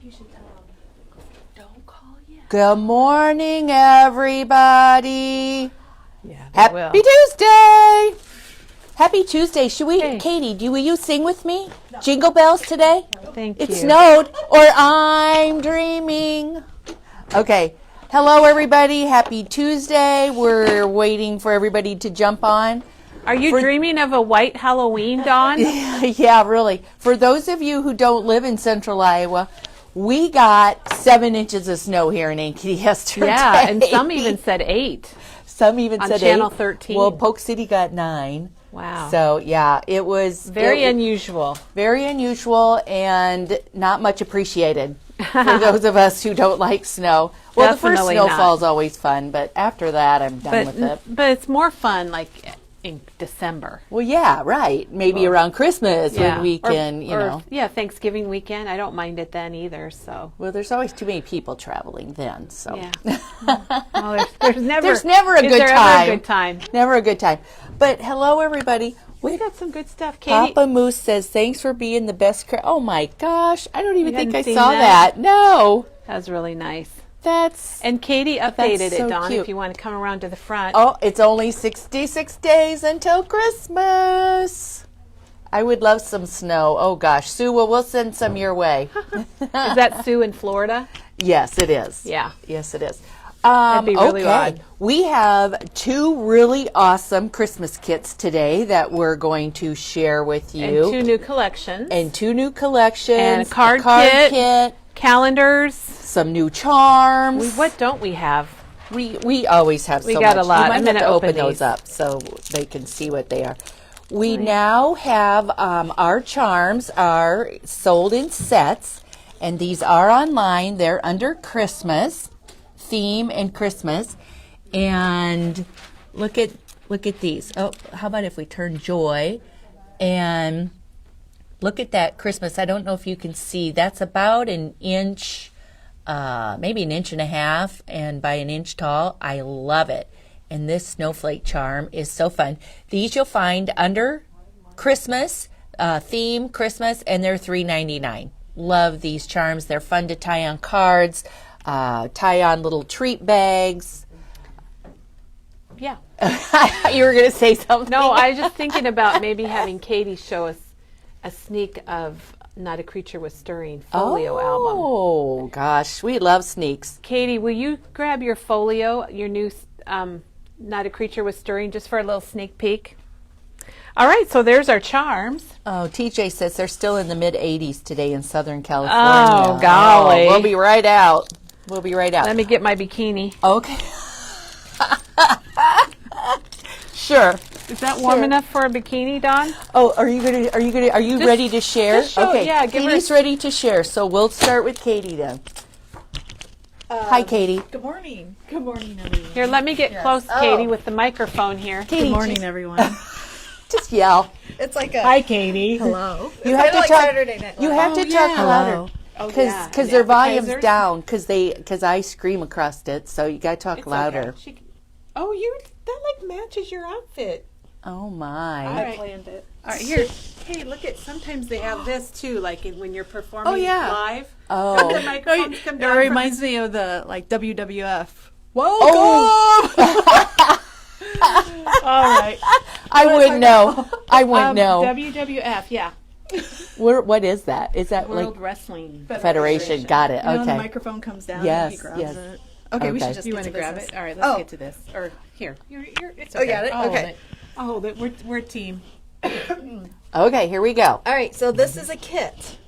you should tell them. Don't call yet. Good morning, everybody. Yeah, Happy Tuesday. Happy Tuesday. Should we, Katie, will you sing with me? No. Jingle bells today? Thank you. It snowed, or I'm dreaming. Okay. Hello, everybody. Happy Tuesday. We're waiting for everybody to jump on. Are you dreaming of a white Halloween, Dawn? Yeah, really. For those of you who don't live in central Iowa, we got 7 inches of snow here in Ankeny yesterday. Yeah, and some even said 8. Some even said 8. On Channel 13. Well, Polk City got 9. Wow. So, yeah, it was very unusual. Very unusual and not much appreciated for those of us who don't like snow. Well, Definitely the first snowfall is always fun, but after that, I'm done with it. But it's more fun, like, in December. Well, yeah, right. Maybe around Christmas when we can, you know. Yeah, Thanksgiving weekend. I don't mind it then either. So. Well, there's always too many people traveling then. So. Yeah. Well, there's never a good time. Ever a good time? Never a good time. But hello, everybody. We got some good stuff. Katie. Papa Moose says, "Thanks for being the best." Oh my gosh, I don't even think I saw that. No. That was really nice. And Katie updated so it, Dawn, cute. if you want to come around to the front. Oh, it's only 66 days until Christmas. I would love some snow. Oh, gosh. Sue, we'll send some your way. Is that Sue in Florida? Yes, it is. Yeah. Yes, it is. That'd be really odd. We have 2 really awesome Christmas kits today that we're going to share with you. And 2 new collections. And a card kit. Calendars. Some new charms. What don't we have? We always have so much. We got a lot. I'm going to open those these up so they can see what they are. We now have our charms are sold in sets, and these are online. They're under Christmas theme and Christmas. And look at these. Oh, how about if we turn joy and look at that Christmas. I don't know if you can see. That's about an inch, maybe an inch and a half, and by an inch tall. I love it. And this snowflake charm is so fun. These you'll find under Christmas, theme Christmas, and they're $3.99. Love these charms. They're fun to tie on cards, tie on little treat bags. Yeah. You were going to say something? No, I was just thinking about maybe having Katie show us a sneak of Not a Creature with Stirring folio album. Oh, gosh. We love sneaks. Katie, will you grab your folio, your new Not a Creature with Stirring, just for a little sneak peek? All right, so there's our charms. Oh, TJ says they're still in the mid-80s today in Southern California. Oh, golly. We'll be right out. Let me get my bikini. Okay. Sure. Is that warm enough for a bikini, Dawn? Oh, are you ready to share? Okay. Yeah, Katie's ready to share, so we'll start with Katie then. Hi, Katie. Good morning. Good morning, everyone. Here, let me get close, Katie, with the microphone here. Katie, good morning, everyone. Just yell. It's like a hi, Katie. Hello. You have to like talk. Saturday Night Live. You have to talk louder. Because their volume's down. Because I scream across it, so you got to talk louder. Okay. That like matches your outfit. Oh my! I planned it. All right, here. Hey, look at. Sometimes they have this too, like when you're performing live. Oh, the microphones come down. It reminds me of the WWF. Welcome. All right. I wouldn't know. WWF, yeah. What is that? Is that World like Wrestling Federation? Got it. You know, Okay. the microphone comes down. Yes, And he grabs yes. it. Okay, we should just. You get want to to grab business. it? All right, let's get to this. Or here. It's okay. got it? I'll Okay. hold it. We're a team. Okay, here we go. All right, so this is a kit,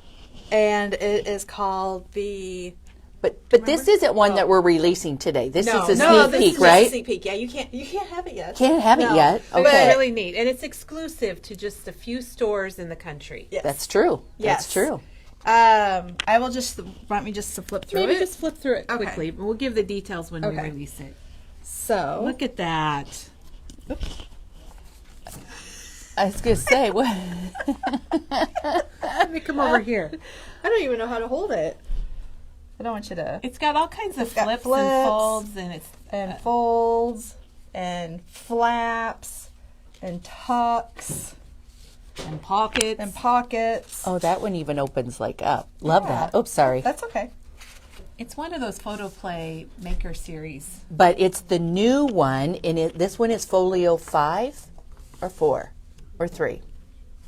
and it is called the. But this isn't one that we're releasing today. This is a sneak this peek, is right? a sneak peek. Yeah, you can't have it yet. Can't have it yet. But Okay, it's really neat, and it's exclusive to just a few stores in the country. Yes. that's true. Yes. That's true. I will just want me just to flip through Maybe it. just flip through it Okay. quickly. We'll give the details when we Okay. release it. So Look at that. I was gonna say what? Let me come over here. I don't even know how to hold it. I don't want you to. It's got all kinds of It's got flips flips and folds, and it's and folds and flaps and tucks. And pockets. And pockets. Oh, that one even opens like up. Love Yeah. that. Oops, sorry. That's okay. It's one of those photo play maker series. But it's the new one, and this one is folio 5 or 4 or 3.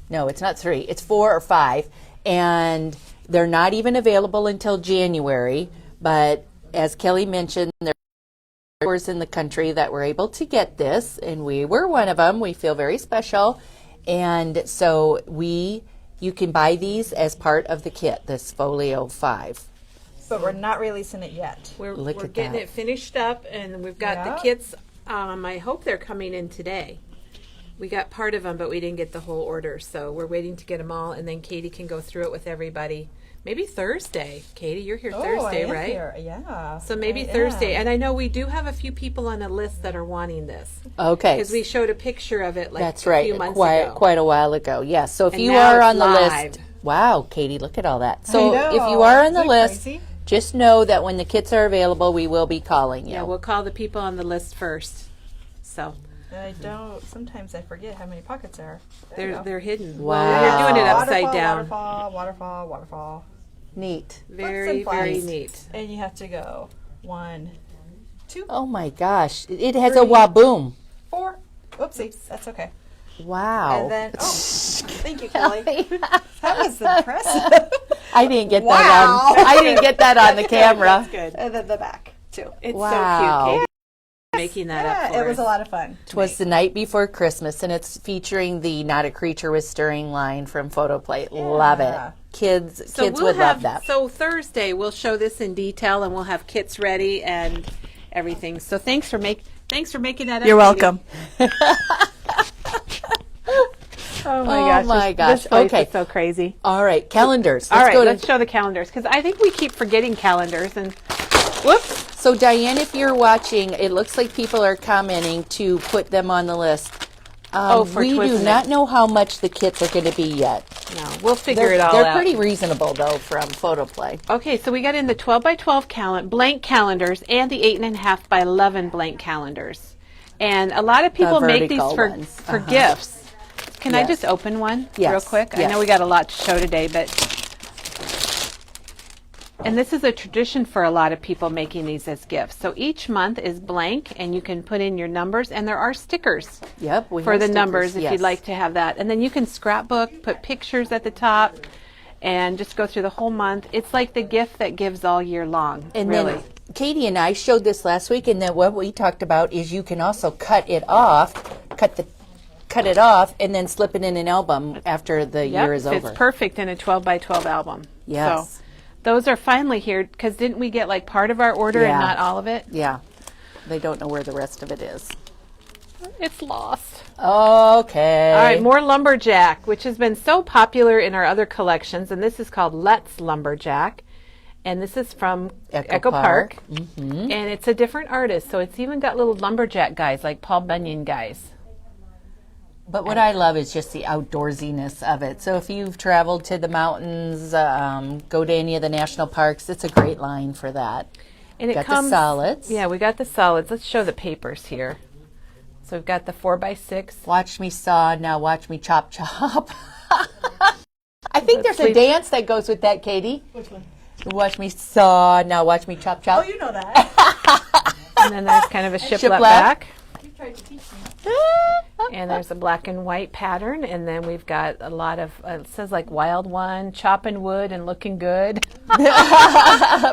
No, it's not 3. It's 4 or 5, and they're not even available until January. But as Kelly mentioned, there are stores in the country that were able to get this, and we were one of them. We feel very special, and so you can buy these as part of the kit. This folio 5. But we're not releasing it yet. We're Look at getting that. it finished up, and we've got Yeah. the kits. I hope they're coming in today. We got part of them, but we didn't get the whole order, so we're waiting to get them all, and then Katie can go through it with everybody. Maybe Thursday. Katie, you're here Thursday, I am right? here. Yeah. So maybe I Thursday. am. And I know we do have a few people on a list that are wanting this. Okay. Because we showed a picture of it like That's a right. few months ago. Quite a while ago. Yes. So if And you now are it's on the live. list, wow, Katie, look at all that. So know. if you are on the Isn't it list, crazy? just know that when the kits are available, we will be calling you. Yeah, we'll call the people on the list first. So I don't. Sometimes I forget how many pockets there are. There you go. they're hidden. Wow. Well, you're doing it upside Waterfall, down. Waterfall, waterfall, waterfall. Neat. Very, Books and very flags. neat. And you have to go 1, 2, Oh my gosh, it has a 3. waboom. 4. Oopsie. That's okay. Wow. And then, thank you, Kelly. That was impressive. I didn't get Wow. that on. I didn't get that on the camera. Good. And then the back, too. It's Wow. so cute, Katie. Making that up Yeah, for it was us. a lot of fun. It was the night before Christmas, and it's featuring the Not a Creature with Stirring line from Photoplay. Love it. Yeah. Kids So would love that. So Thursday we'll show this in detail, and we'll have kits ready and everything. So thanks for making that up. You're Katie. welcome. Oh my Oh gosh! my gosh. This place Okay. is so crazy. All right, calendars. All Let's right, go let's to. show the calendars because I think we keep forgetting calendars. And whoops! So Diane, if you're watching, it looks like people are commenting to put them on the list. For we do Twisted. not know how much the kits are going to be yet. No, we'll figure They're, it all they're out. pretty reasonable though from Photoplay. Okay, so we got in the 12 by 12 blank calendars and the 8.5 by 11 blank calendars. And a lot of people make these vertical for, ones. for gifts. Can I Yes. just open one Yes, real quick? I yes. know we got a lot to show today, but. And this is a tradition for a lot of people making these as gifts. So each month is blank, and you can put in your numbers, and there are stickers Yep. We for have the stickers, numbers if yes. you'd like to have that. And then you can scrapbook, put pictures at the top, and just go through the whole month. It's like the gift that gives all year long. And really. then Katie and I showed this last week, and then what we talked about is you can also cut it off, cut it off, and then slip it in an album after the year is It's over. perfect in a 12 by 12 album. Yes. So those are finally here because didn't we get like part of our order and Yeah. not all of it? Yeah. They don't know where the rest of it is. It's lost. Okay. All right, more Lumberjack, which has been so popular in our other collections, and this is called Let's Lumberjack. And this is from Echo Park. Park. Mm-hmm. And it's a different artist, so it's even got little lumberjack guys like Paul Bunyan guys. But what I love is just the outdoorsiness of it. So if you've traveled to the mountains, go to any of the national parks, it's a great line for that. And it Got comes, the solids. Yeah, we got the solids. Let's show the papers here. So we've got the 4x6. Watch me saw, now watch me chop chop. I think there's a sleep. dance that goes with that, Katie. Which one? Watch me saw, now watch me chop chop. Oh, you know that. And then there's kind of a shiplap Shiplap. back. You tried to teach me. And there's a black and white pattern. And then we've got a lot of, it says like Wild One, chopping wood and looking good.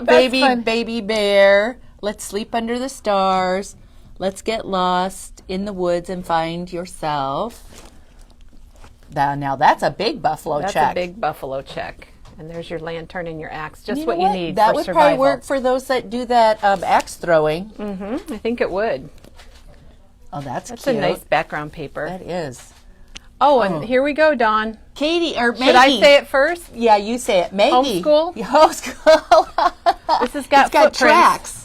Baby bear, let's sleep under the stars. Let's get lost in the woods and find yourself. Now that's a big buffalo That's check. a big buffalo check. And there's your lantern and your axe, just You what know you need That for would survival. probably work for those that do that axe throwing. I think it would. Oh, that's That's cute. a nice background paper. That is. Oh, and here we go, Dawn. Katie or Maggie. Should I say it first? Yeah, you say it. Maggie. Homeschool? Homeschool. This has got It's got footprints. tracks.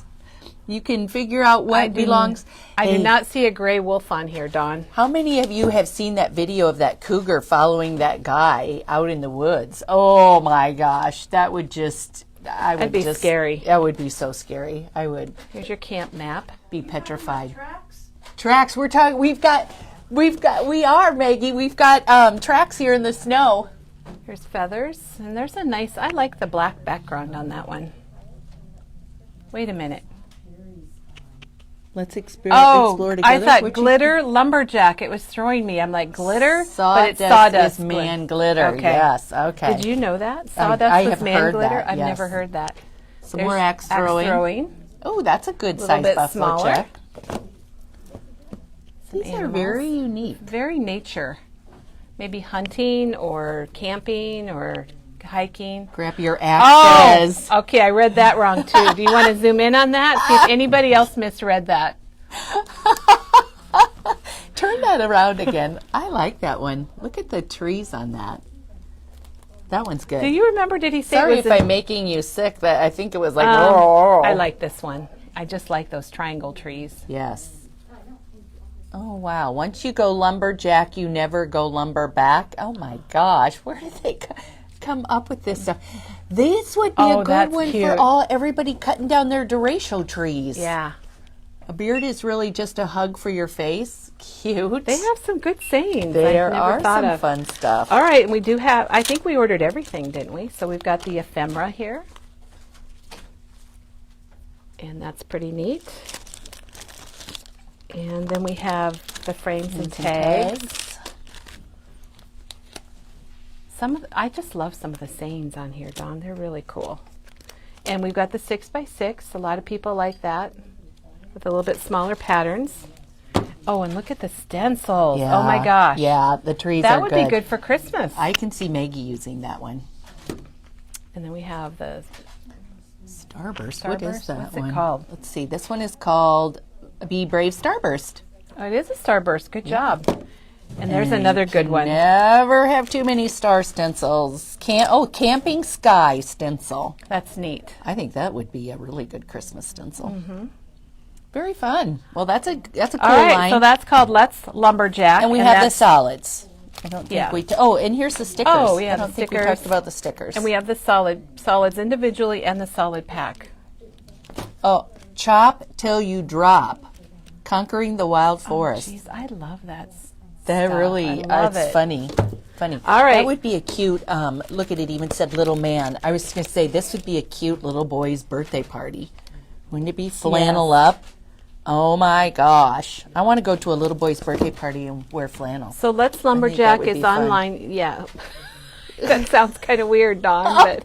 You can figure out what belongs. I Hey, did not see a gray wolf on here, Dawn. How many of you have seen that video of that cougar following that guy out in the woods? Oh my gosh, that would just. I would That'd be just, scary. That would be so scary. I would Here's your camp map. be petrified. Tracks. We're talking. We've got. We are, Maggie. We've got tracks here in the snow. Here's feathers, and there's a nice, I like the black background on that one. Wait a minute. Let's explore together. I thought glitter lumberjack. It was throwing me. I'm like, glitter? But it's sawdust is man glitter. Okay. Yes, okay. Did you know that? Sawdust I was have man heard glitter? that, I've yes. never heard that. Some more axe throwing. Oh, that's a good Little size bit buffalo smaller. check. Some These are animals. very unique. Very nature. Maybe hunting or camping or hiking. Grab your axes. Oh, okay, I read that wrong too. Do you want to zoom in on that? See if anybody else misread that. Turn that around again. I like that one. Look at the trees on that. That one's good. Do you remember, did he say Sorry it was if I'm making you sick. That I think it was like, I like this one. I just like those triangle trees. Yes. Oh, wow. Once you go lumberjack, you never go lumber back. Oh, my gosh. Where did they come up with this stuff? This would be a good that's one cute. for everybody cutting down their derecho trees. Yeah. A beard is really just a hug for your face. Cute. They have some good sayings. There I've never are thought some of. fun stuff. All right, and we do have, I think we ordered everything, didn't we? So we've got the ephemera here. And that's pretty neat. And then we have the frames and tags. I just love some of the sayings on here, Dawn. They're really cool. And we've got the 6x6. A lot of people like that with a little bit smaller patterns. Oh, and look at the stencils. Oh my gosh. Yeah, the trees That are would good. be good for Christmas. I can see Maggie using that one. And then we have the Starburst. What is Starburst? that What's it one? called? Let's see. This one is called Be Brave Starburst. Oh, it is a starburst. Good job. And there's another good one. Never have too many star stencils. Camping Sky stencil. That's neat. I think that would be a really good Christmas stencil. Mm-hmm. Very fun. Well, that's a cool All right, line. so that's called Let's Lumberjack. and we have the that's- solids. I don't think Yeah. and here's the stickers. Oh, yeah, I don't the think we stickers. talked about the stickers. And we have the solids individually and the solid pack. Oh, chop till you drop. Conquering the wild forest. Jeez, I love that. That stuff. really, I love it's it. funny. Funny. All right. That would be a cute, look at it, even said little man. I was going to say, this would be a cute little boy's birthday party. Wouldn't it be flannel up? Oh my gosh. I want to go to a little boy's birthday party and wear flannel. So Let's Lumberjack would is be fun. online. Yeah. That sounds kind of weird, Dawn, but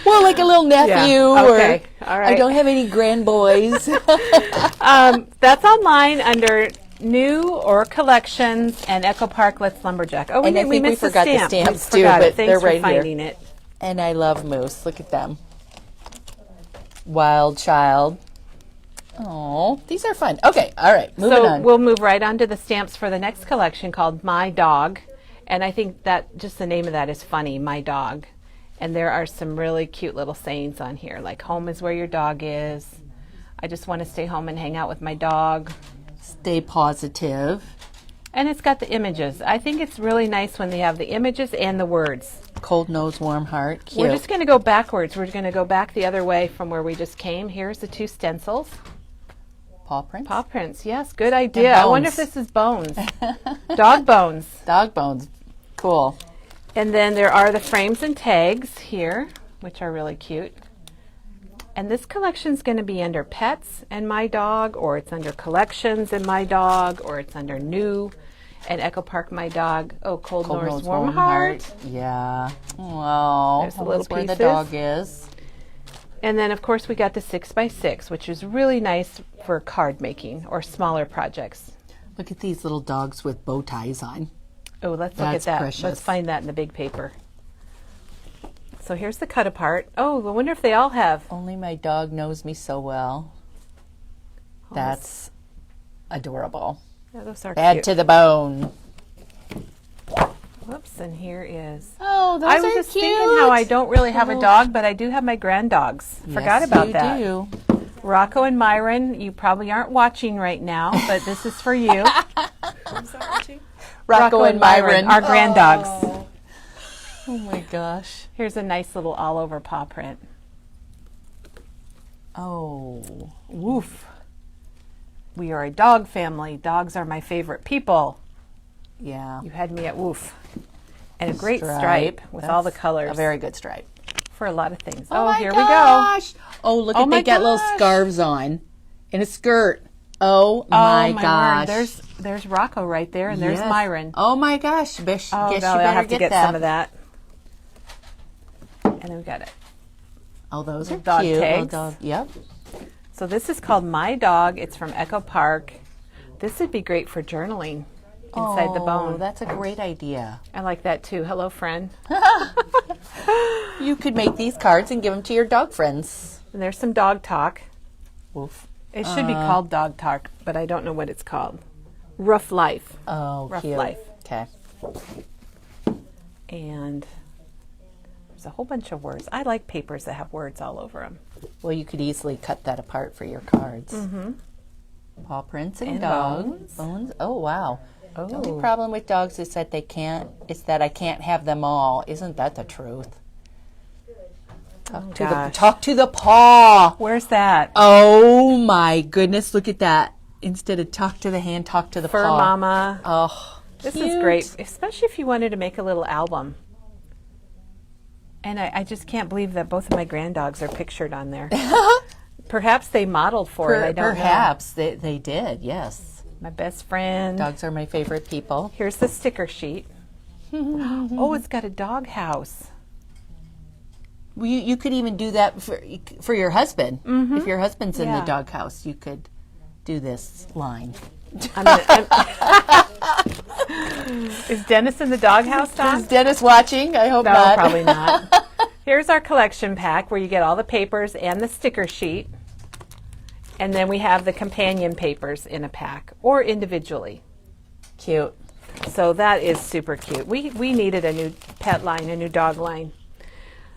Well, like a little nephew okay. or All right. I don't have any grand boys. that's online under new or collections and Echo Park Let's Lumberjack. Oh, And I think we missed forgot the stamp. We stamps, too, forgot it. but Thanks they're for right here. finding it. And I love moose. Look at them. Wild child. Oh, these are fun. Okay, all right, moving So on. we'll move right on to the stamps for the next collection called My Dog. And I think that just the name of that is funny, My Dog. And there are some really cute little sayings on here, like home is where your dog is. I just want to stay home and hang out with my dog. Stay positive. And it's got the images. I think it's really nice when they have the images and the words. Cold nose, warm heart. Cute. We're just going to go backwards. We're going to go back the other way from where we just came. Here's the two stencils. paw prints. Paw prints, yes, good idea. I wonder if bones. this is bones. Dog bones. Dog bones. Cool. And then there are the frames and tags here, which are really cute. And this collection's going to be under Pets and My Dog, or it's under Collections and My Dog, or it's under New and Echo Park My Dog. Oh, Cold Nose, Warm Heart. Yeah. Wow. There's the little where the pieces. dog is. And then, of course, we got the 6x6, which is really nice for card making or smaller projects. Look at these little dogs with bow ties on. Oh, let's look at That's that. precious. Let's find that in the big paper. So here's the cut apart. Oh, I wonder if they all have. Only my dog knows me so well. That's adorable. Yeah, those are Bad cute. to the bone. Whoops, and here is. Oh, those I was are just cute. thinking how I don't really have a dog, but I do have my grand dogs. Forgot Yes, about you that. do. Rocco and Myron, you probably aren't watching right now, but this is for you. Rocco and Myron. our grand dogs. Oh my gosh. Here's a nice little all-over paw print. Oh. Woof. We are a dog family. Dogs are my favorite people. Yeah. You had me at woof. And a great stripe with all the That's colors. A very good stripe. For a lot of things. Oh, my here gosh. Oh, look at my they got little gosh. scarves on and a skirt. Oh my gosh. Word. There's Rocco right there, and there's Yes. Myron. Oh my gosh. Guess Oh, you golly, better I'll have to get that. some of that. And then we got it. Oh, those are Dog cute. tags. Yep. So this is called My Dog. It's from Echo Park. This would be great for journaling inside the Oh, bone. that's a great idea. I like that too. Hello, friend. You could make these cards and give them to your dog friends. And there's some dog talk. Woof. It should be called dog talk, but I don't know what it's called. Rough life. Oh, Rough cute. life. Okay. And there's a whole bunch of words. I like papers that have words all over them. Well, you could easily cut that apart for your cards. Mm-hmm. Paw prints and dogs. Bones. Oh, wow. Oh. The only problem with dogs is that they can't. It's that I can't have them all. Isn't that the truth? Talk to the paw. Where's that? Oh my goodness! Look at that. Instead of talk to the hand, talk to the Fur paw. Mama. Oh, This cute. is great, especially if you wanted to make a little album. And I just can't believe that both of my granddogs are pictured on there. Perhaps they modeled for it. I don't know. Perhaps they did. Yes. My best friend. Dogs are my favorite people. Here's the sticker sheet. Oh, it's got a dog house. Well, you could even do that for your husband. Mm-hmm. If your husband's in the Yeah. doghouse, you could do this line. Is Dennis in the doghouse, Don? Is Dennis watching? I hope No, not. probably not. Here's our collection pack where you get all the papers and the sticker sheet. And then we have the companion papers in a pack or individually. Cute. So that is super cute. We needed a new pet line, a new dog line.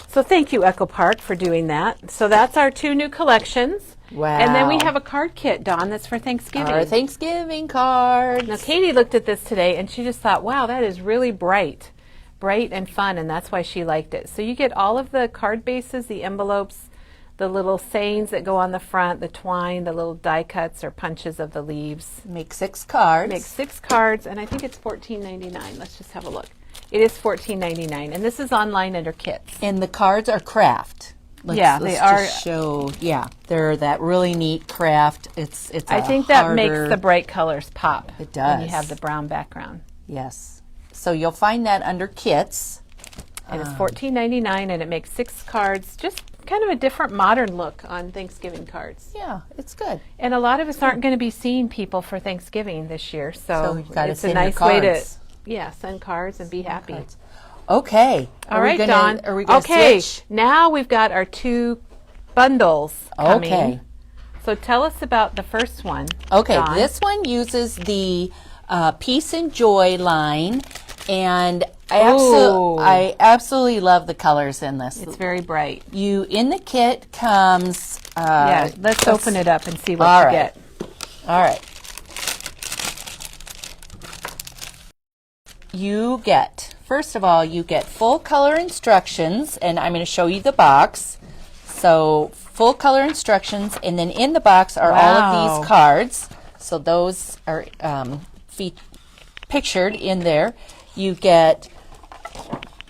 So thank you, Echo Park, for doing that. So that's our 2 new collections. Wow. And then we have a card kit, Dawn, that's for Thanksgiving. Our Thanksgiving cards. Now, Katie looked at this today, and she just thought, wow, that is really bright and fun, and that's why she liked it. So you get all of the card bases, the envelopes, the little sayings that go on the front, the twine, the little die cuts or punches of the leaves. Make 6 cards. Make 6 cards, and I think it's $14.99. Let's just have a look. It is $14.99, and this is online under kits. And the cards are craft. Let's They are. just show. Yeah, they're that really neat craft. It's. I think that makes the bright colors pop. It does. When you have the brown background. Yes. So you'll find that under kits. And it's $14.99, and it makes 6 cards. Just kind of a different modern look on Thanksgiving cards. Yeah, it's good. And a lot of us aren't going to be seeing people for Thanksgiving this year, so you gotta it's a send your nice way to cards. send cards and be happy. Cards. Okay. All right, Dawn. Are we gonna okay, switch? now we've got our 2 bundles coming. Okay. So tell us about the first one. Okay, Dawn. this one uses the Peace and Joy line, and Ooh. I absolutely love the colors in this. It's very bright. In the kit comes. Yeah, let's open it up and see what All you right. get. All right. You get, first of all, you get full color instructions, and I'm going to show you the box. So full color instructions, and then in the box are all of Wow. these cards. So those are pictured in there. You get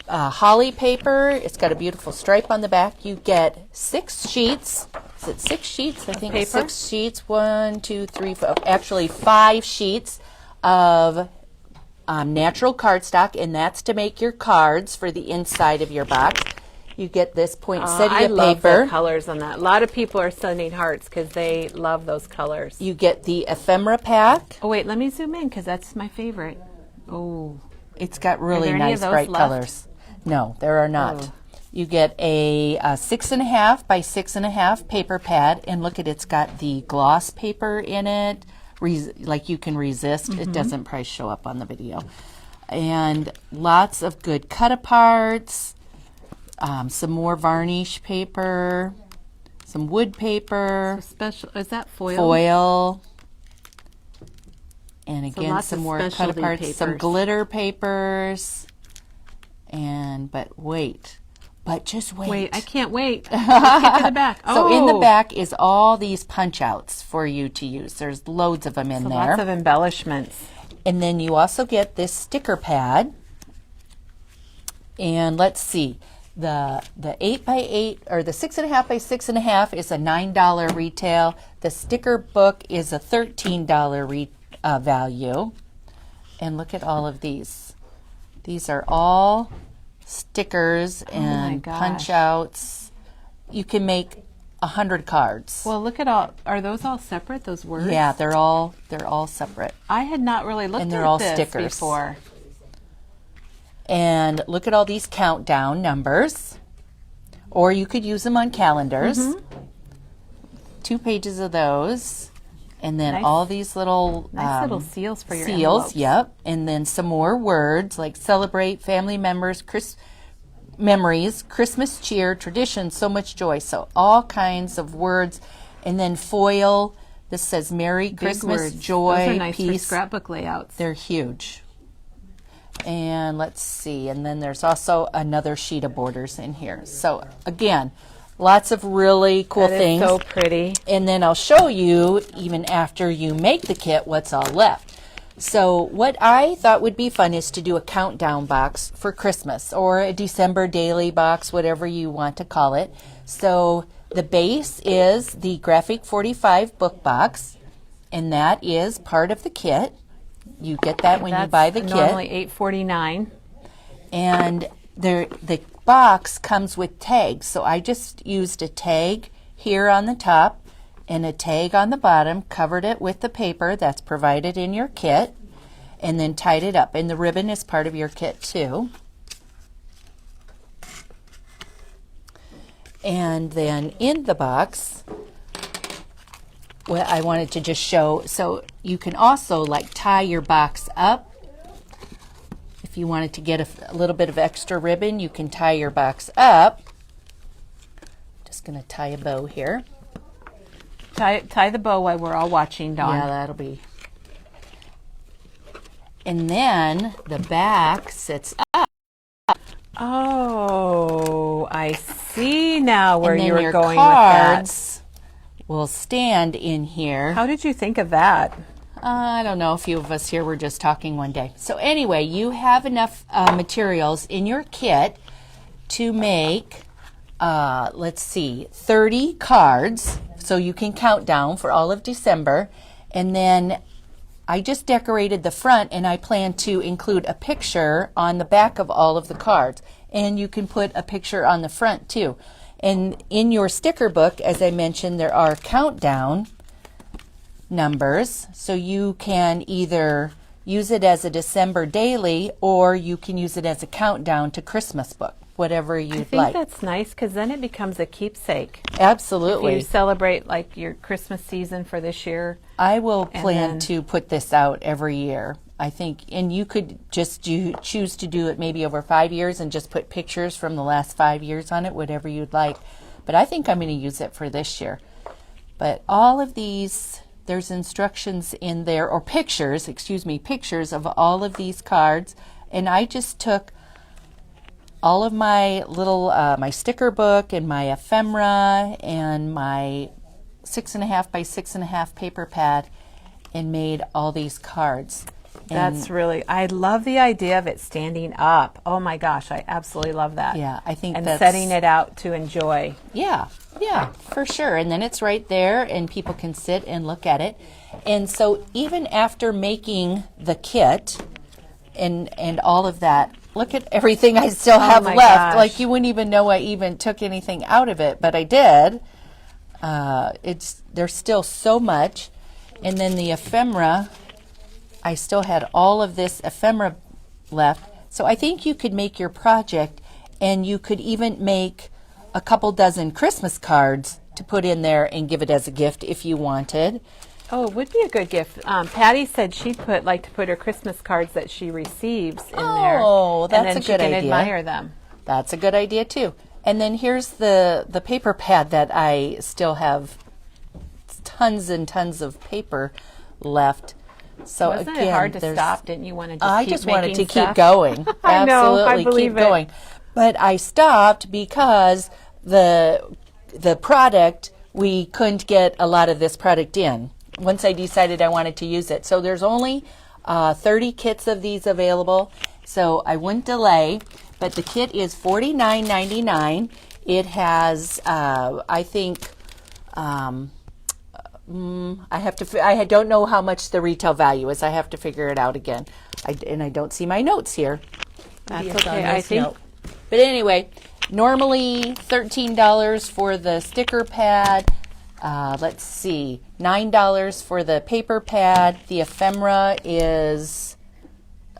holly paper. It's got a beautiful stripe on the back. You get 6 sheets. Is it 6 sheets? I think it's paper? 6 sheets. 1, 2, 3, 4. Actually, 5 sheets of natural cardstock, and that's to make your cards for the inside of your box. You get this poinsettia I love paper. the colors on that. A lot of people are sending hearts because they love those colors. You get the ephemera pack. Oh, wait, let me zoom in because that's my favorite. Oh, It's got really there any nice of those bright left? colors. No, there are not. Oh. You get a 6.5 by 6.5 paper pad, and look at it's got the gloss paper in it, like you can resist. Mm-hmm. It doesn't probably show up on the video. And lots of good cut aparts, some more varnish paper, some wood paper, special. Is that foil? foil, and again lots some of more cut specialty aparts, some papers. glitter papers, but just wait. Wait, I can't wait. Let's get to the back. So in the Oh. back is all these punch outs for you to use. There's loads of them in So there. lots of embellishments. And then you also get this sticker pad. And let's see, the 8 by 8 or the 6.5 by 6.5 is a $9 retail. The sticker book is a $13 value. And look at all of these. These are all stickers and punch outs. You can make 100 cards. Well, look at all. Are those all separate? Those words? Yeah, they're all separate. I had not really looked And they're at all this stickers. before. And look at all these countdown numbers. Or you could use them on calendars. 2 pages of those. And then Nice. all these little Nice little seals for your seals, envelopes. yep. And then some more words like celebrate, family members, memories, Christmas cheer, tradition, so much joy. So all kinds of words. And then foil. This says Merry Big Christmas, words. joy, Those are nice for peace. scrapbook layouts. They're huge. And let's see, and then there's also another sheet of borders in here. So again, lots of really cool That is things. so pretty. And then I'll show you, even after you make the kit, what's all left. So what I thought would be fun is to do a countdown box for Christmas, or a December daily box, whatever you want to call it. So the base is the Graphic 45 book box, and that is part of the kit. You get that when you buy the kit. Normally $8.49. And the box comes with tags. So I just used a tag here on the top and a tag on the bottom, covered it with the paper that's provided in your kit, and then tied it up. And the ribbon is part of your kit too. And then in the box, well, I wanted to just show, so you can also like tie your box up. If you wanted to get a little bit of extra ribbon, you can tie your box up. Just going to tie a bow here. Tie the bow while we're all watching, Dawn. Yeah, that'll be. And then the back sits up. Oh, I see now where And then you were your going cards will stand in here. with that. How did you think of that? I don't know. A few of us here were just talking one day. So anyway, you have enough materials in your kit to make, let's see, 30 cards. So you can count down for all of December. And then I just decorated the front, and I plan to include a picture on the back of all of the cards. And you can put a picture on the front too. And in your sticker book, as I mentioned, there are countdown numbers. So you can either use it as a December daily, or you can use it as a countdown to Christmas book, whatever you'd I think like. that's nice because then it becomes a keepsake. Absolutely. If you celebrate like your Christmas season for this year. I will plan then- to put this out every year. I think, and you could just choose to do it maybe over 5 years and just put pictures from the last 5 years on it, whatever you'd like. But I think I'm going to use it for this year. But all of these, there's instructions in there, or pictures, pictures of all of these cards. And I just took all of my little, my sticker book and my ephemera and my 6.5 by 6.5 paper pad and made all these cards. That's really, I love the idea of it standing up. Oh my gosh, I absolutely love that. Yeah, I think and that's, setting it out to enjoy. Yeah, for sure. And then it's right there and people can sit and look at it. And so even after making the kit and all of that, look at everything I still have my left. gosh. Like you wouldn't even know I even took anything out of it, but I did. There's still so much. And then the ephemera, I still had all of this ephemera left. So I think you could make your project, and you could even make a couple dozen Christmas cards to put in there and give it as a gift if you wanted. Oh, it would be a good gift. Patty said she'd like to put her Christmas cards that she receives in there. Oh, that's and then a she good can idea. admire them. That's a good idea too. And then here's the paper pad that I still have tons and tons of paper left. So Wasn't again, it hard to there's- stop? Didn't you want to just I keep just wanted to making keep stuff? going. I know, I Absolutely believe keep it. going. But I stopped because the product, we couldn't get a lot of this product in once I decided I wanted to use it. So there's only 30 kits of these available, so I wouldn't delay. But the kit is $49.99. It has, I think, I don't know how much the retail value is. I have to figure it out again. And I don't see my notes here. That's It's on okay. I this think note. But anyway, normally $13 for the sticker pad. Let's see, $9 for the paper pad. The ephemera is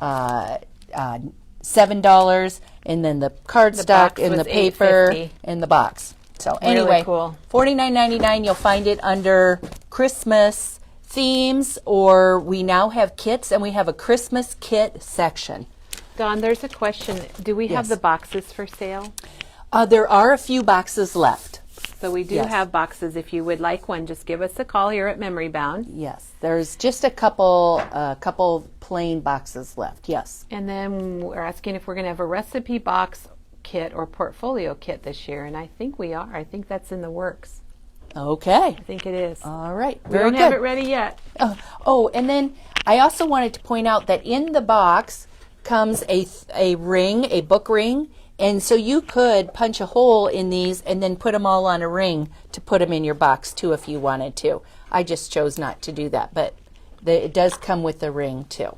$7, and then the cardstock box and the was paper $8.50. in the box. So Really anyway, cool. $49.99. You'll find it under Christmas themes, or we now have kits, and we have a Christmas kit section. Dawn, there's a question. Do we have Yes. the boxes for sale? There are a few boxes left. So we do Yes. have boxes. If you would like one, just give us a call here at Memory Bound. Yes, there's just a couple plain boxes left. Yes. And then we're asking if we're going to have a recipe box kit or portfolio kit this year. And I think we are. I think that's in the works. Okay. I think it is. All right. We Very don't good. have it ready yet. Oh, and then I also wanted to point out that in the box comes a ring, a book ring, and so you could punch a hole in these and then put them all on a ring to put them in your box too if you wanted to. I just chose not to do that, but it does come with the ring too.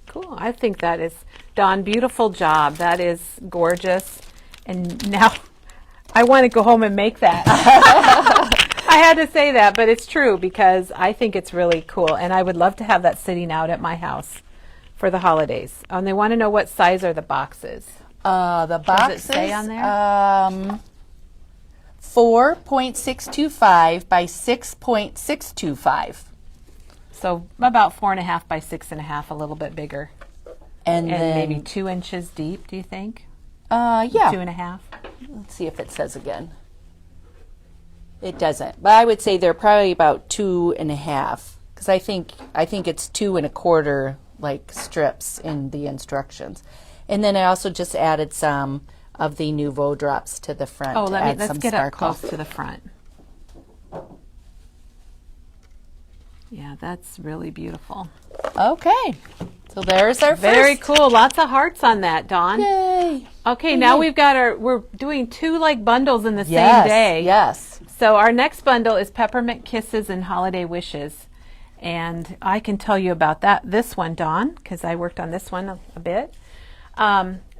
Cool. I think that is, Dawn, beautiful job. That is gorgeous. And now I want to go home and make that. I had to say that, but it's true because I think it's really cool. And I would love to have that sitting out at my house for the holidays. And they want to know what size are the boxes. The boxes, say on there? 4.625 by 6.625. So about 4.5 by 6.5, a little bit bigger. And And then, maybe 2 inches deep, do you think? yeah. 2.5? Let's see if it says again. It doesn't, but I would say they're probably about 2.5 because I think it's 2 1/4 like strips in the instructions. And then I also just added some of the Nouveau drops to the front. Oh, to add let's some get up sparkle. close to the front. Yeah, that's really beautiful. Okay, so there's our Very first. cool. Lots of hearts on that, Dawn. Yay! Okay, now we've got we're doing 2 like bundles in the Yes, same day. yes. So our next bundle is Peppermint Kisses and Holiday Wishes. And I can tell you about this one, Dawn, because I worked on this one a bit.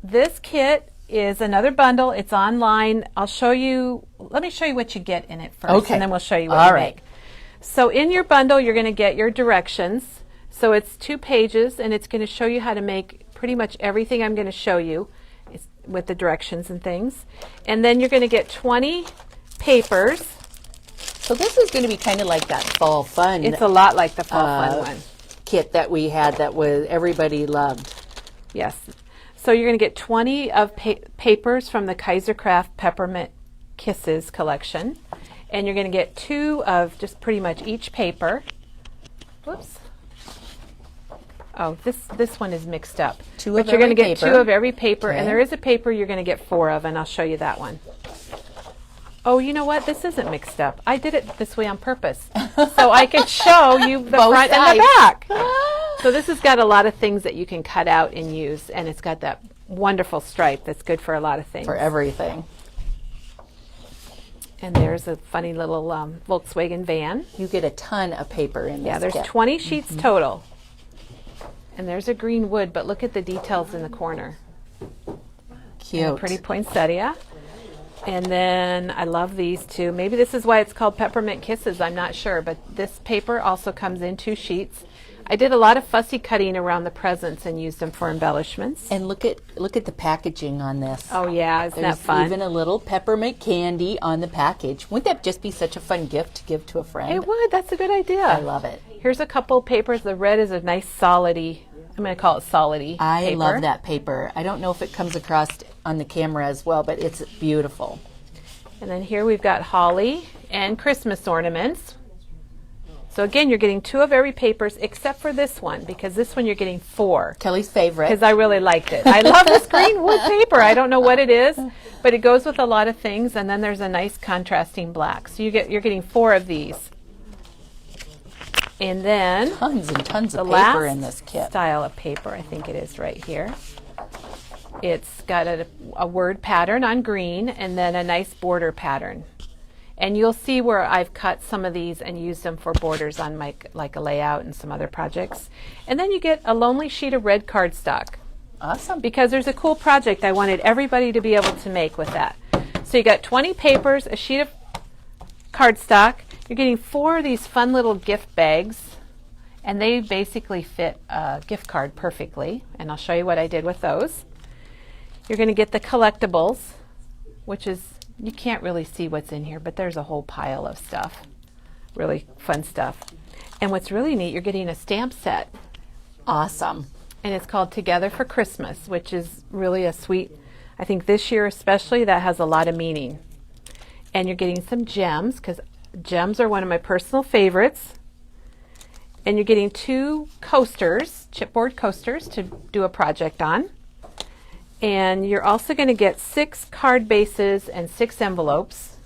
This kit is another bundle. It's online. Let me show you what you get in it first, Okay. and then we'll show you what All you right. make. So in your bundle, you're going to get your directions. So it's 2 pages, and it's going to show you how to make pretty much everything I'm going to show you with the directions and things. And then you're going to get 20 papers. So this is going to be kind of like that fall fun It's a lot like the Fall Fun one. kit that we had that everybody loved. Yes. So you're going to get 20 of papers from the Kaisercraft Peppermint Kisses collection. And you're going to get 2 of just pretty much each paper. Whoops. Oh, this one is mixed up. 2 but of you're going to every get paper. 2 of every paper. Okay. And there is a paper you're going to get 4 of, and I'll show you that one. Oh, you know what? This isn't mixed up. I did it this way on purpose. So I could show you the Both front and sides. the back. So this has got a lot of things that you can cut out and use, and it's got that wonderful stripe that's good for a lot of things. For everything. And there's a funny little Volkswagen van. You get a ton of paper in this Yeah, there's kit. 20 sheets total. And there's a green wood, but look at the details in the corner. Cute. And a pretty poinsettia. And then I love these 2. Maybe this is why it's called Peppermint Kisses. I'm not sure, but this paper also comes in 2 sheets. I did a lot of fussy cutting around the presents and used them for embellishments. And look at the packaging on this. Oh yeah, isn't There's that fun? even a little peppermint candy on the package. Wouldn't that just be such a fun gift to give to a friend? It would. That's a good idea. I love it. Here's a couple papers. The red is a nice solidy. I'm going to call it solidy. I paper. love that paper. I don't know if it comes across on the camera as well, but it's beautiful. And then here we've got holly and Christmas ornaments. So again, you're getting 2 of every papers except for this one, because this one you're getting 4. Kelly's favorite. Because I really liked it. I love this green wood paper. I don't know what it is, but it goes with a lot of things. And then there's a nice contrasting black. So you're getting 4 of these. And then Tons and tons the of last paper in this kit. style of paper, I think it is right here. It's got a word pattern on green and then a nice border pattern. And you'll see where I've cut some of these and used them for borders on my, like a layout and some other projects. And then you get a lonely sheet of red cardstock. Awesome. Because there's a cool project I wanted everybody to be able to make with that. So you got 20 papers, a sheet of cardstock. You're getting 4 of these fun little gift bags, and they basically fit a gift card perfectly. And I'll show you what I did with those. You're going to get the collectibles, which is, you can't really see what's in here, but there's a whole pile of stuff. Really fun stuff. And what's really neat, you're getting a stamp set. Awesome. And it's called Together for Christmas, which is really a sweet, I think this year especially, that has a lot of meaning. And you're getting some gems, because gems are one of my personal favorites. And you're getting 2 coasters, chipboard coasters, to do a project on. And you're also going to get 6 card bases and 6 envelopes.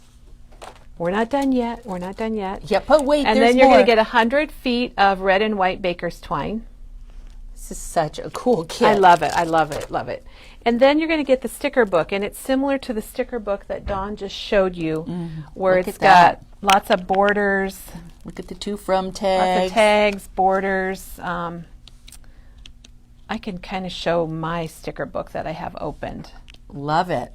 We're not done yet. We're not done yet. Yeah, but wait, And there's then you're more. going to get 100 feet of red and white baker's twine. This is such a cool kit. I love it. I love it. Love it. And then you're going to get the sticker book, and it's similar to the sticker book that Dawn just showed you, where Look it's at that. got lots of borders, Look at the 2 from lots tags. of tags, borders. I can kind of show my sticker book that I have opened, Love it.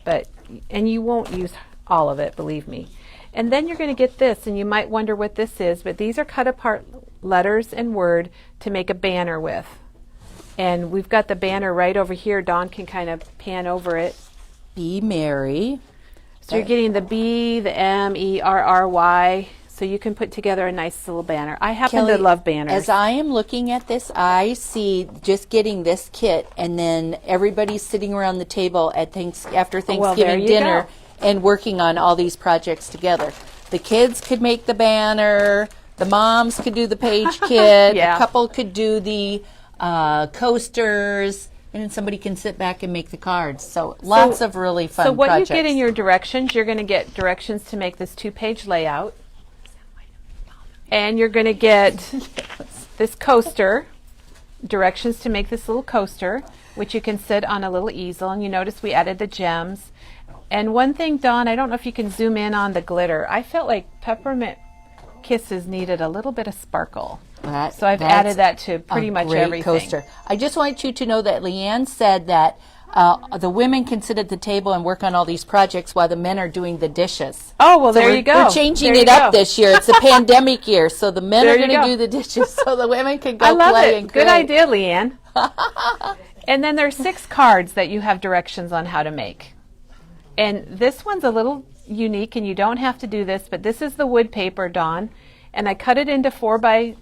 and you won't use all of it, believe me. And then you're going to get this, and you might wonder what this is, but these are cut apart letters and word to make a banner with. And we've got the banner right over here. Dawn can kind of pan over it. Be merry. So you're getting the B, the M, E, R, R, Y. So you can put together a nice little banner. I happen Kelly, to love banners. As I am looking at this, I see just getting this kit, and then everybody sitting around the table at after Well, there Thanksgiving you dinner go. and working on all these projects together. The kids could make the banner. The moms could do the page kit. Yeah. A couple could do the coasters, and then somebody can sit back and make the cards. So lots of really fun So what projects. you get in your directions, you're going to get directions to make this 2-page layout. And you're going to get this coaster, directions to make this little coaster, which you can sit on a little easel. And you notice we added the gems. And one thing, Dawn, I don't know if you can zoom in on the glitter. I felt like Peppermint Kisses needed a little bit of sparkle. So I've added that to pretty much great everything. Coaster. I just want you to know that Leanne said that the women can sit at the table and work on all these projects while the men are doing the dishes. Oh, well, So there we're- you go. We're changing There it you up go. this year. It's a pandemic year, so the men There are you going to go. do the dishes, so the women can go I love play it. and Good create. idea, Leanne. And then there's 6 cards that you have directions on how to make. And this one's a little unique, and you don't have to do this, but this is the wood paper, Dawn. And I cut it into 4 by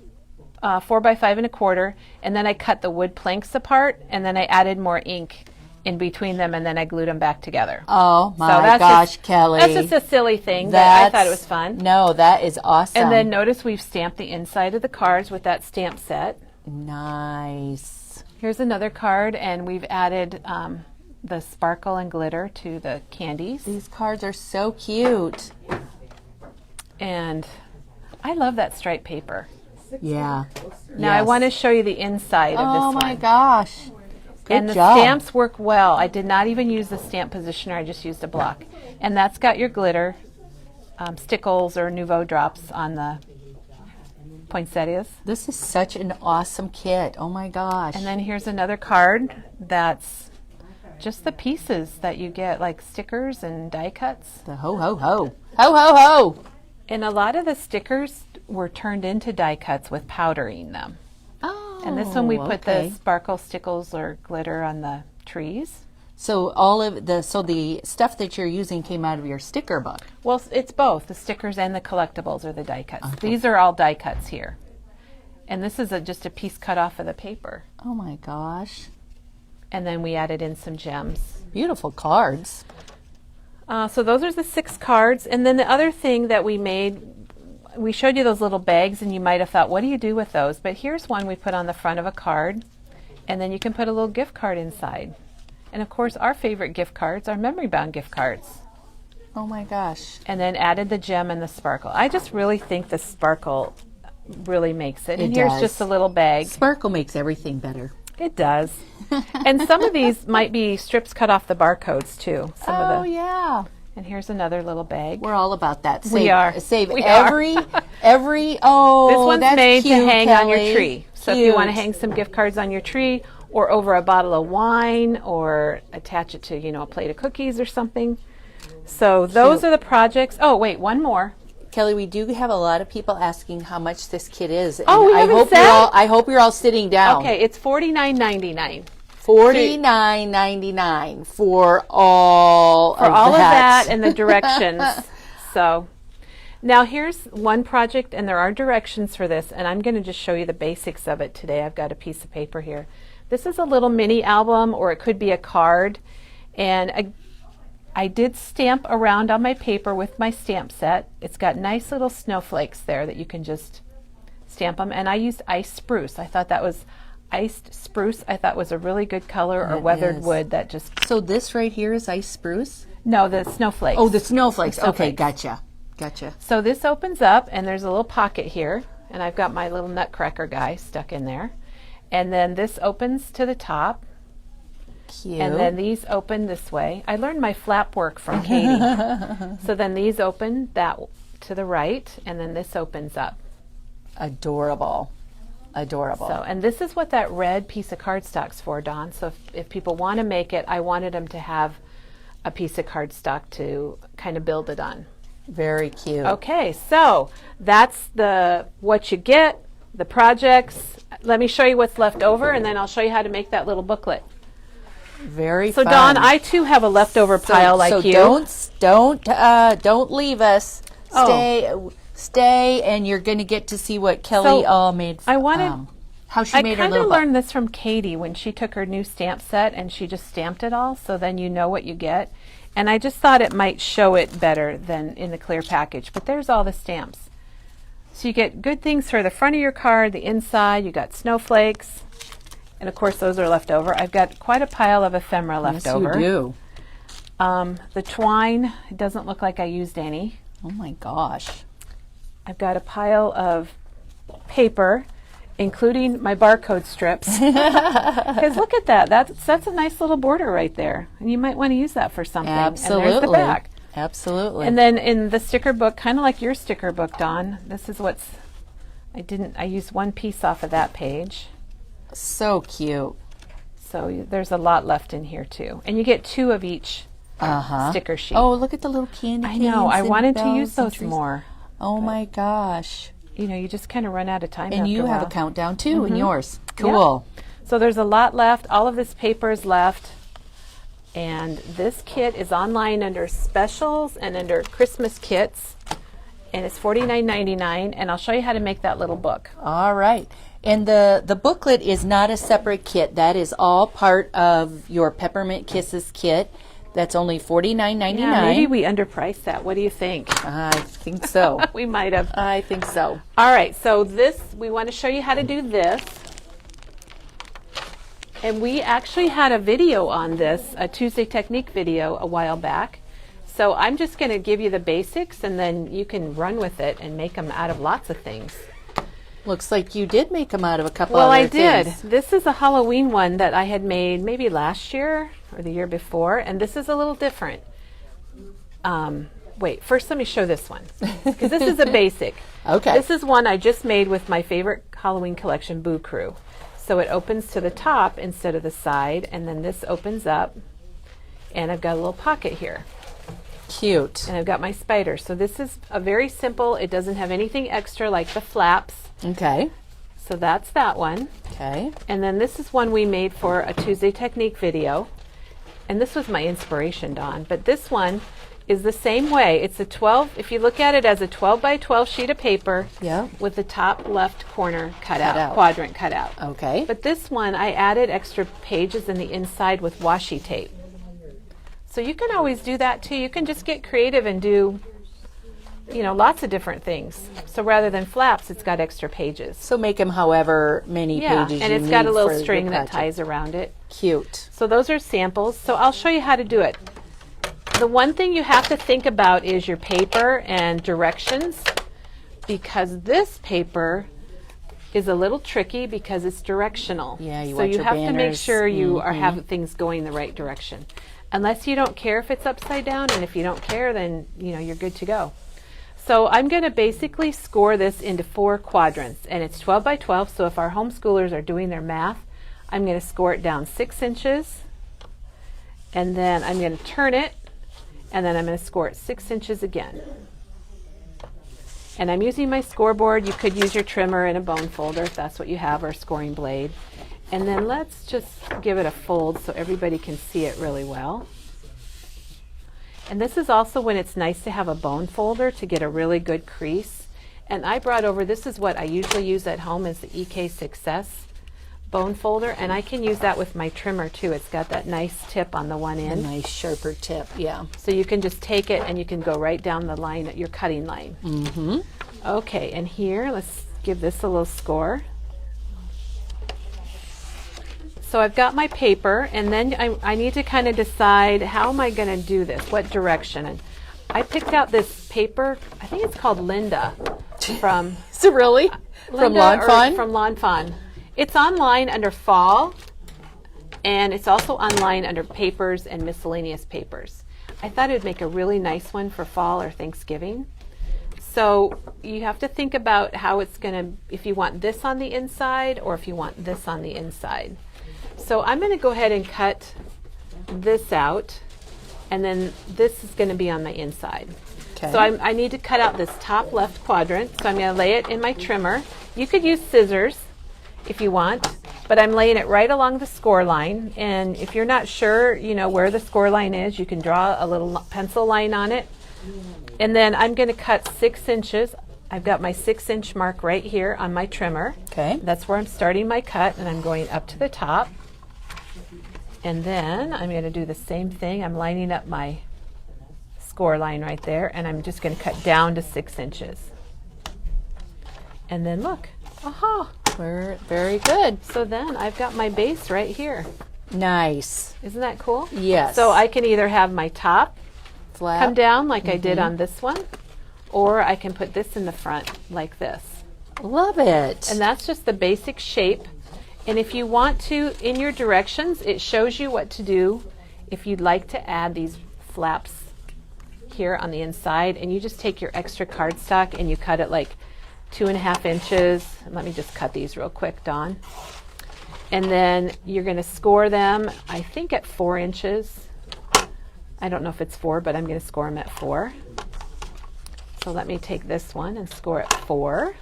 5 1/4, and then I cut the wood planks apart, and then I added more ink in between them, and then I glued them back together. Oh my that's gosh, just, Kelly. That's just a silly thing, but I thought it was fun. No, that is awesome. And then notice we've stamped the inside of the cards with that stamp set. Nice. Here's another card, and we've added the sparkle and glitter to the candies. These cards are so cute. And I love that striped paper. Yeah. Now I Yes. want to show you the inside of Oh this my one. gosh. Good And the job. stamps work well. I did not even use the stamp positioner. I just used a block. And that's got your glitter, stickles or Nouveau drops on the poinsettias. This is such an awesome kit. Oh my gosh. And then here's another card that's just the pieces that you get, like stickers and die cuts. the ho ho ho. Ho ho ho. And a lot of the stickers were turned into die cuts with powdering them. Oh. And this one we put okay. the sparkle, stickles, or glitter on the trees. So all of the stuff that you're using came out of your sticker book. Well, it's both. The stickers and the collectibles are the die cuts. These are all die cuts here. And this is just a piece cut off of the paper. Oh my gosh. And then we added in some gems. Beautiful cards. So those are the 6 cards. And then the other thing that we made, we showed you those little bags, and you might have thought, what do you do with those? But here's one we put on the front of a card, and then you can put a little gift card inside. And of course, our favorite gift cards are memory bound gift cards. Oh my gosh. And then added the gem and the sparkle. I just really think the sparkle really makes it. It And here's does. just a little bag. Sparkle makes everything better. It does. And some of these might be strips cut off the barcodes too. Some of the, yeah. and here's another little bag. We're all about that. We are. Save We are. every, oh, This one's that's made cute, to hang on your Kelly. tree. So if you want to Cute. hang some gift cards on your tree or over a bottle of wine or attach it to, a plate of cookies or something. So those Cute. are the projects. Oh, wait, one more. Kelly, we do have a lot of people asking how much this kit is. And Oh, we haven't said? I hope you're all sitting down. Okay, it's $49.99. $49.99 for all For of all of that. that and the directions. So now here's one project, and there are directions for this, and I'm going to just show you the basics of it today. I've got a piece of paper here. This is a little mini album, or it could be a card, and I did stamp around on my paper with my stamp set. It's got nice little snowflakes there that you can just stamp them, and I used iced spruce. I thought that was iced spruce. I thought was a really good color, or It weathered is. wood that just, So this right here is ice spruce? no, the snowflakes. Oh, the snowflakes. The Okay, snowflakes. gotcha. So this opens up, and there's a little pocket here, and I've got my little nutcracker guy stuck in there. And then this opens to the top, Cute. and then these open this way. I learned my flap work from Katie. So then these open that to the right, and then this opens up. Adorable. So, and this is what that red piece of cardstock's for, Dawn. So if people want to make it, I wanted them to have a piece of cardstock to kind of build it on. Very cute. Okay, so that's what you get, the projects. Let me show you what's left over, and then I'll show you how to make that little booklet. Very So fun. Dawn, I too have a leftover pile like you. Don't leave us. Oh. Stay, and you're going to get to see what Kelly So, all made. I wanted- how she I made her kind of little book. learned this from Katie when she took her new stamp set and she just stamped it all, so then you know what you get. And I just thought it might show it better than in the clear package. But there's all the stamps. So you get good things for the front of your card, the inside, you got snowflakes, and of course those are left over. I've got quite a pile of ephemera left Yes, over. you do. The twine, it doesn't look like I used any. Oh my gosh. I've got a pile of paper, including my barcode strips. Because look at that. That's a nice little border right there. And you might want to use that for something. Absolutely. And there's the back. Absolutely. And then in the sticker book, kind of like your sticker book, Dawn, this is I used one piece off of that page. so cute. So there's a lot left in here too. And you get 2 of each sticker sheet. Oh, look at the little candy I know. I canes and wanted to bells use and those trees. more. Oh my gosh. You just kind of run out of time. And after you a have a while. countdown too in yours. Yeah. Cool. So there's a lot left. All of this paper is left. And this kit is online under specials and under Christmas kits. And it's $49.99. And I'll show you how to make that little book. All right. And the booklet is not a separate kit. That is all part of your Peppermint Kisses kit. That's only $49.99. Yeah, maybe we underpriced that. What do you think? I think so. We might have. I think so. All right, so we want to show you how to do this. And we actually had a video on this, a Tuesday Technique video a while back. So I'm just going to give you the basics, and then you can run with it and make them out of lots of things. Looks like you did make them out of a couple Well, other I did. things. This is a Halloween one that I had made maybe last year or the year before, and this is a little different. Wait, first let me show this one, because this is a basic. Okay. This is one I just made with my favorite Halloween collection, Boo Crew. So it opens to the top instead of the side, and then this opens up, and I've got a little pocket here. Cute. And I've got my spider. So this is a very simple, it doesn't have anything extra like the flaps. Okay. So that's that one. Okay. And then this is one we made for a Tuesday Technique video. And this was my inspiration, Dawn. But this one is the same way. It's a 12, if you look at it as a 12 by 12 sheet of paper Yeah. with the top left corner cut Cut out, out. quadrant cut out. Okay. But this one, I added extra pages in the inside with washi tape. So you can always do that too. You can just get creative and do, lots of different things. So rather than flaps, it's got extra pages. So make them however many Yeah, pages and you it's got need a little for your string that project. ties around it. Cute. So those are samples. So I'll show you how to do it. The one thing you have to think about is your paper and directions, because this paper is a little tricky because it's directional. Yeah, you so want you your have to make banners. sure you are have things going the right direction. Unless you don't care if it's upside down, and if you don't care, then you're good to go. So I'm going to basically score this into 4 quadrants, and it's 12 by 12. So if our homeschoolers are doing their math, I'm going to score it down 6 inches, and then I'm going to turn it, and then I'm going to score it 6 inches again. And I'm using my scoreboard. You could use your trimmer and a bone folder if that's what you have, or a scoring blade. And then let's just give it a fold so everybody can see it really well. And this is also when it's nice to have a bone folder to get a really good crease. And I brought over, this is what I usually use at home, is the EK Success bone folder. And I can use that with my trimmer too. It's got that nice tip on the one A end. nice sharper tip, yeah. So you can just take it and you can go right down the line at your cutting line. Mm-hmm. Okay, and here, let's give this a little score. So I've got my paper, and then I need to kind of decide, how am I going to do this? What direction? And I picked out this paper, I think it's called Linda from So really? From Linda Lawn or Fawn? From Lawn Fawn. It's online under fall, and it's also online under papers and miscellaneous papers. I thought it would make a really nice one for fall or Thanksgiving. So you have to think about how it's going to, if you want this on the inside or if you want this on the inside. So I'm going to go ahead and cut this out, and then this is going to be on my inside. Okay. So I need to cut out this top left quadrant, so I'm going to lay it in my trimmer. You could use scissors if you want, but I'm laying it right along the score line, and if you're not sure, where the score line is, you can draw a little pencil line on it. And then I'm going to cut 6 inches. I've got my 6-inch mark right here on my trimmer. Okay. That's where I'm starting my cut, and I'm going up to the top. And then I'm going to do the same thing. I'm lining up my score line right there, and I'm just going to cut down to 6 inches. And then look, aha! We're very good. So then I've got my base right here. Nice. Isn't that cool? Yes. So I can either have my top Flat. come down like I did on this one, or I can put this in the front like this. Love it. And that's just the basic shape. And if you want to, in your directions, it shows you what to do if you'd like to add these flaps here on the inside. And you just take your extra cardstock and you cut it like 2.5 inches. Let me just cut these real quick, Dawn. And then you're going to score them, I think, at 4 inches. I don't know if it's 4, but I'm going to score them at 4. So let me take this one and score at 4.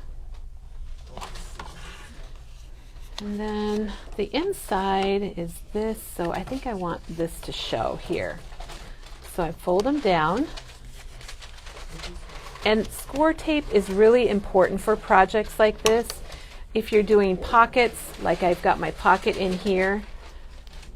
And then the inside is this, so I think I want this to show here. So I fold them down. And score tape is really important for projects like this. If you're doing pockets, like I've got my pocket in here,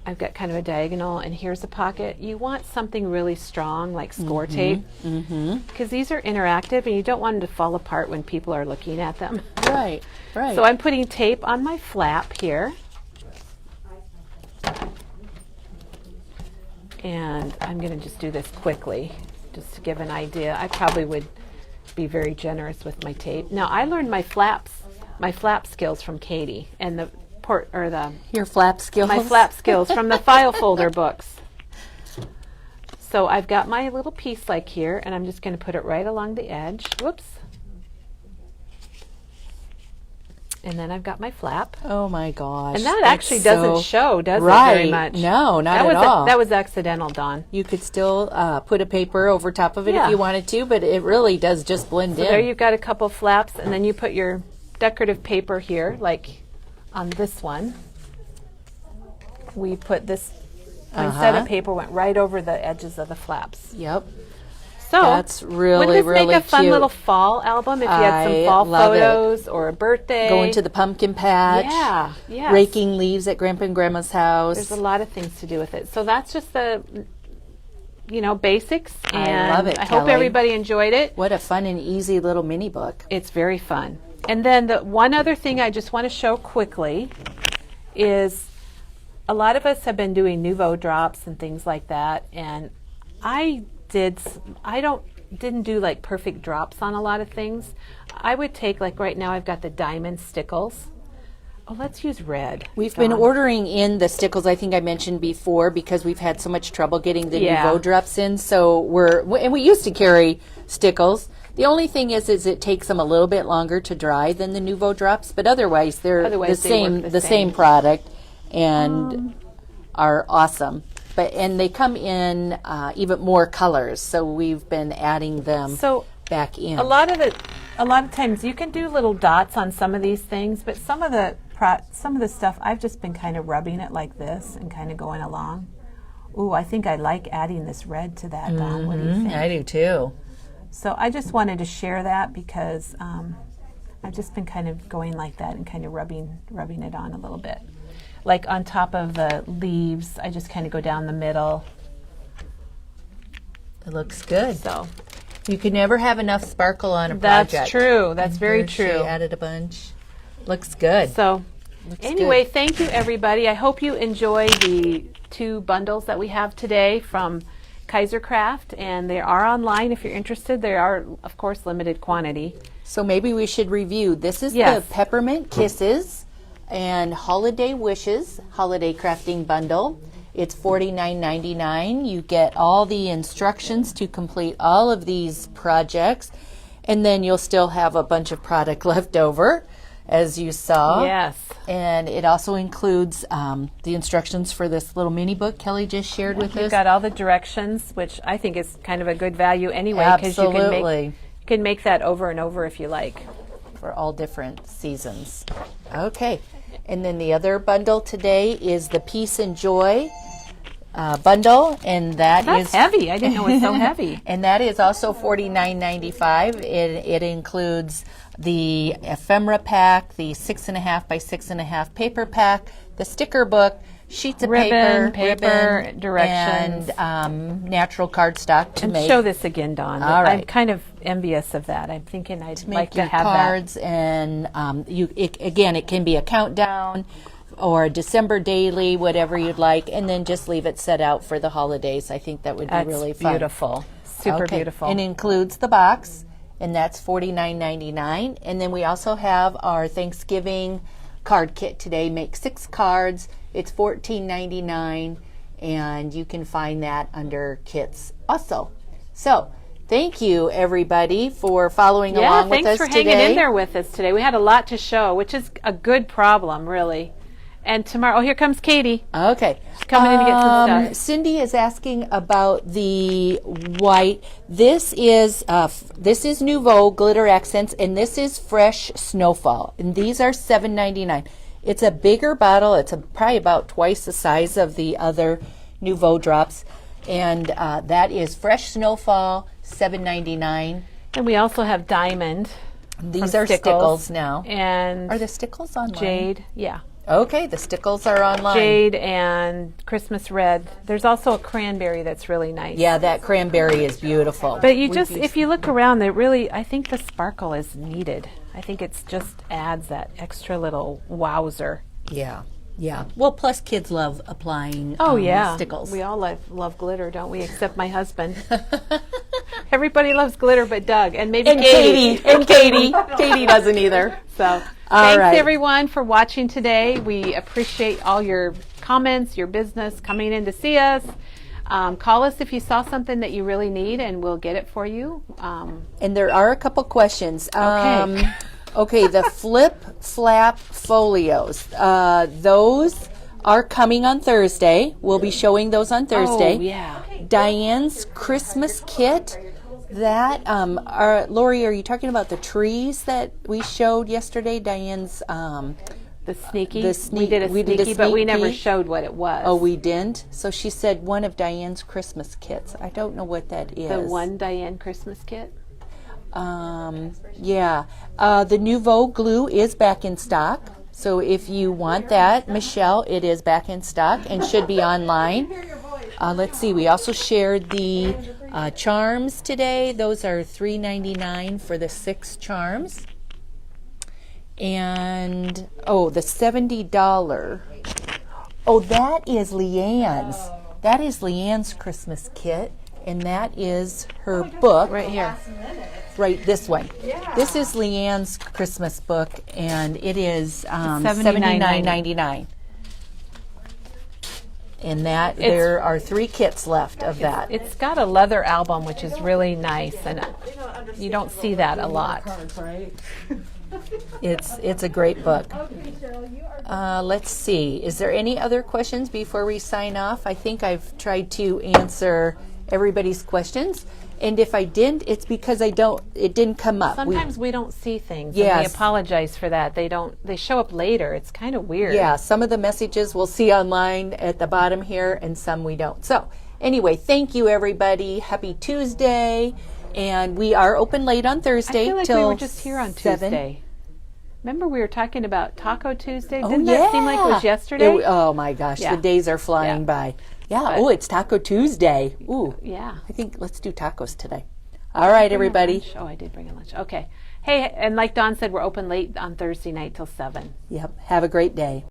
I've got kind of a diagonal, and here's a pocket. You want something really strong, like score tape, because these are interactive, and you don't want them to fall apart when people are looking at them. Right, right. So I'm putting tape on my flap here. And I'm going to just do this quickly, just to give an idea. I probably would be very generous with my tape. Now, I learned my flap skills from Katie, and Your flap skills. my flap skills from the file folder books. So I've got my little piece like here, and I'm just going to put it right along the edge. Whoops. And then I've got my flap. Oh my gosh. And that that's actually doesn't show, does it, right. very much? No, not That at all. That was accidental, Dawn. You could still put a paper over top of it Yeah. if you wanted to, but it really does just blend in. There you've got a couple flaps, and then you put your decorative paper here, like on this one. We put this, my set of paper went right over the edges of the flaps. Yep. So That's really, wouldn't this really make a fun cute. little fall album if you had some I fall love it. photos or a birthday? Going to the pumpkin patch. Yeah, yes. Raking leaves at Grandpa and Grandma's house. There's a lot of things to do with it. So that's just the, basics. I And love it, I hope Kelly. everybody enjoyed it. What a fun and easy little mini book. It's very fun. And then the one other thing I just want to show quickly is a lot of us have been doing Nouveau drops and things like that. And I don't didn't do like perfect drops on a lot of things, I would take, like right now I've got the diamond stickles. Oh, let's use red. We've been ordering in the stickles, I think I mentioned before, because we've had so much trouble getting the Nouveau drops in. So and we used to carry stickles. The only thing is it takes them a little bit longer to dry than the Nouveau drops, but otherwise they're the same product and are awesome. And they come in even more colors, so we've been adding them back in. A lot of times you can do little dots on some of these things, but some of the stuff I've just been kind of rubbing it like this and kind of going along. Ooh, I think I like adding this red to that, Dawn. What do you think? I do too. So I just wanted to share that because I've just been kind of going like that and kind of rubbing it on a little bit. Like on top of the leaves, I just kind of go down the middle. It looks good. So you can never have enough sparkle on a project. That's true. That's very Here true. She added a bunch. Looks good. So anyway, good. Thank you everybody. I hope you enjoy the 2 bundles that we have today from Kaiser Craft, and they are online if you're interested. They are, of course, limited quantity. So maybe we should review. This is Yes. the Peppermint Kisses and Holiday Wishes Holiday Crafting Bundle. It's $49.99. You get all the instructions to complete all of these projects, and then you'll still have a bunch of product left over, as you saw. Yes. And it also includes the instructions for this little mini book Kelly just shared with You've us. got all the directions, which I think is kind of a good value anyway, because Absolutely. you can make that over and over if you like. For all different seasons. Okay. And then the other bundle today is the Peace and Joy bundle, and That's heavy. I didn't know it was so heavy. And that is also $49.95. It includes the ephemera pack, the 6.5 by 6.5 paper pack, the sticker book, sheets of Ribbon, ribbon, directions, and natural cardstock to make. Show this again, Dawn. All right. I'm kind of envious of that. I'm thinking I'd like to your have cards, and it can be a countdown or a December daily, whatever you'd like, and then just leave it set out for the holidays. I think that would be that. really That's fun. beautiful. Super Okay. beautiful. And includes the box, and that's $49.99. And then we also have our Thanksgiving card kit today. Make 6 cards. It's $14.99, and you can find that under kits also. So thank you, everybody, for following along with us today. Thanks for hanging in there with us today. We had a lot to show, which is a good problem, really. And tomorrow, here comes Katie. Okay. She's coming in to get some stuff. Cindy is asking about the white. This is Nouveau Glitter Accents, and this is Fresh Snowfall. And these are $7.99. It's a bigger bottle. It's probably about twice the size of the other Nouveau drops. And that is Fresh Snowfall, $7.99. And we also have Diamond. These are stickles now. And Are the stickles online? Jade. Yeah. Okay, the stickles are online. Jade and Christmas Red. There's also a cranberry that's really nice. Yeah, that cranberry is beautiful. But if you look around, I think the sparkle is needed. I think it's just adds that extra little wowzer. Yeah. Well, plus kids love applying stickles. We all love glitter, don't we? Except my husband. Everybody loves glitter but Doug, and maybe Katie. And Katie. Katie doesn't either. So All thanks right. everyone for watching today. We appreciate all your comments, your business, coming in to see us. Call us if you saw something that you really need, and we'll get it for you. And there are a couple questions. Okay. Okay, the flip flap folios. Those are coming on Thursday. We'll be showing those on Thursday. Oh, yeah. Diane's Christmas kit. That Lori, are you talking about the trees that we showed yesterday? Diane's The sneaky. we did a sneaky, but we sneak never peek. showed what it was. Oh, we didn't? So she said one of Diane's Christmas kits. I don't know what that is. The one Diane Christmas kit. Yeah. The Nouveau glue is back in stock. So if you want that, Michelle, it is back in stock and should be online. Let's see. We also shared the charms today. Those are $3.99 for the 6 charms. And, the $70. Oh, that is Leanne's. That is Leanne's Christmas kit. and that is her book. Right here. Right, this one. This is Leanne's Christmas book, and it is $79.99. $79.99. And that there are 3 kits left of that. It's got a leather album, which is really nice, and you don't see that a lot. It's a great book. Let's see. Is there any other questions before we sign off? I think I've tried to answer everybody's questions. And if I didn't, it's because it didn't come up. Sometimes we don't see things. Yes. And we apologize for that. They show up later. It's kind of weird. Yeah, some of the messages we'll see online at the bottom here, and some we don't. So anyway, thank you, everybody. Happy Tuesday. And we are open late on Thursday I feel like till we were just here on 7. Tuesday. Remember we were talking about Taco Tuesday? Oh, Didn't yeah. that seem like it was yesterday? Oh, my gosh. Yeah. The days are flying Yeah. by. Yeah. But- Oh, it's Taco Tuesday. Ooh. Yeah. I think let's do tacos today. All right, everybody. Lunch? Oh, I did bring a lunch. Okay. Hey, and like Dawn said, we're open late on Thursday night till 7. Yep. Have a great day.